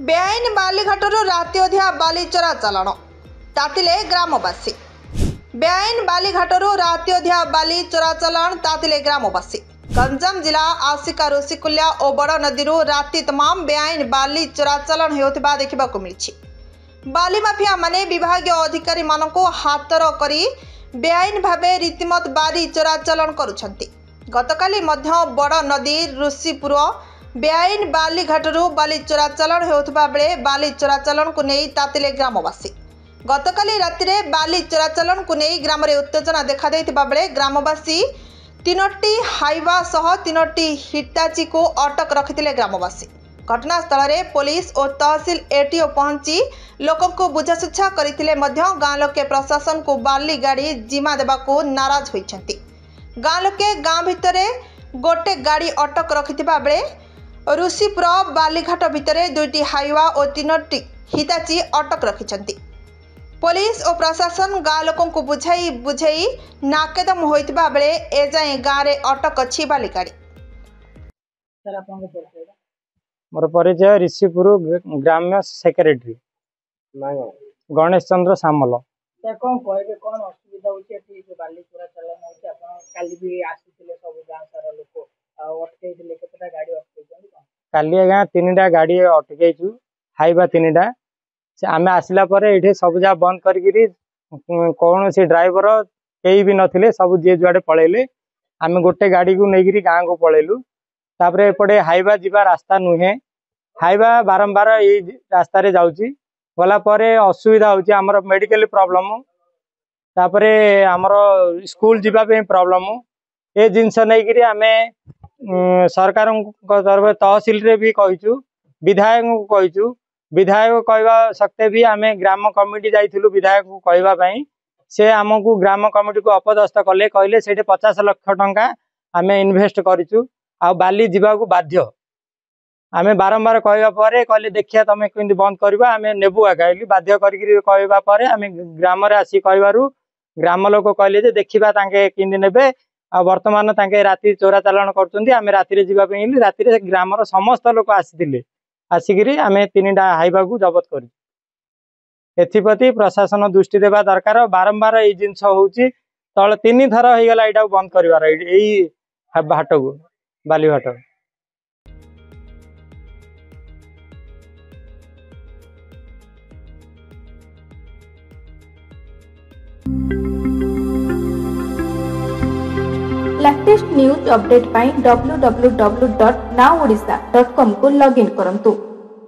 बेआईन बालीघाटरू राति अधिया बाली चोराचालाण तातिले ग्रामवासी। बेआईन बालीघाटरू राति अधिया बाली चोराचालाण तातिले ग्रामवासी। गंजाम जिला आसिका ऋषिकुल्या और बड़ नदी राति तमाम बेआईन बाली चोराचालाण होता देखा मिली। बाली माफिया माने विभाग अधिकारी मानक हातर करी बेआईन भावे रीतिमत बाली चोराचालाण करुछंती। गतकाली मध्य बड़ नदी ऋषिपुर बेआईन बालीघाटरू बाली चोराचालाण होता बेले बाली चोराचालाण को नहीं तातिले ग्रामवासी। गतकाली रातिरे बाली चोराचालाण को नहीं ग्राम में उत्तेजना देखा देइथिबा बेले ग्रामवासी 3टी हाइवा सह 3टी हिटाची को अटक रखिथिले ग्रामवासी। घटनास्थल में पुलिस और तहसील एटीओ पहुंची लोकों को बुझासुझा करथिले मध्य गाँ लोके प्रशासन को बाली गाड़ी जिमा देबाको नाराज होइछंती। गाँ लोके गाँ भितरे गोटे गाड़ी अटक रखिथिबा बेले ऋषिपुर बालीघाट भितर 2टी हाइवा और 3टी हिताची अटक रखिछंती। पुलिस और प्रशासन गाँ लोकों को बुझाई नाकेदम होइतिबा बेले एजाए गाँ रे अटक अछि बाली गाड़ी। मोर परिचय ऋषिपुर ग्राम्य सेक्रेटरी गणेश चंद्र सामल। कौन कहबे कौन असुविधा होचे जो बाली चोरा चलन होचे आपण काली भी आसीथिले सब गां सारा लोक अटके दिले केतटा गाड़ी अटके काली आज्ञा 3टा गाड़ी अटकैचु हाइबा 3टा से आमे आसिला परे एठे सब जा बंद करिगिरी कौन से ड्राइवर कई भी नथिले सब जे जुआडे पळेले आमे गोटे गाड़ी को नेगिरी गां को पळेलु। तापरे एपटे हाइबा जीवा रास्ता नुहे हाइबा बारंबार ए रास्ता रे जाउची गला परे असुविधा होची हमर मेडिकल प्रॉब्लम तापरे हमर स्कूल जीवा पे प्रॉब्लम ए जिंस नै गिरी आमे सरकार तरफ तहसील रे भी कहिचु विधायक को कहिचु विधायक कहवा सकते भी आमे ग्राम कमिटी जाइथिलु विधायक को कहवा पई से हमकु ग्राम कमिटी को अपदस्थ कले कहले सेठे 50 लाख टंका आमे इन्वेस्ट करिचु आ बाली जीवा को बाध्य आमे बारंबार कहवा परे कहले देखिया तमे किंदी बंद करबा आमे नेबु आगाइली बाध्य करिकरी कहवा परे आमे ग्राम रे आसी कहवारु ग्राम लोक कहले जे देखिबा तांके किंदी नेबे आ वर्तमान तांके राति चोरा चालाण करचंदी आमे राति रे जीवा पेइली राति रे ग्राम रो समस्त लोक आसीथिले आसिकरी आमे 3टा हाइबा को जब्त करी। एथिपति प्रशासन दृष्टि देबा दरकार बारंबार ए जिंस होउची तळ 3 थर हे गेला एटा बंद करिवार एई हाट को बाली हाट। लेटेस्ट न्यूज अपडेट पाई www.nowodisha.com को लॉगिन करंतु।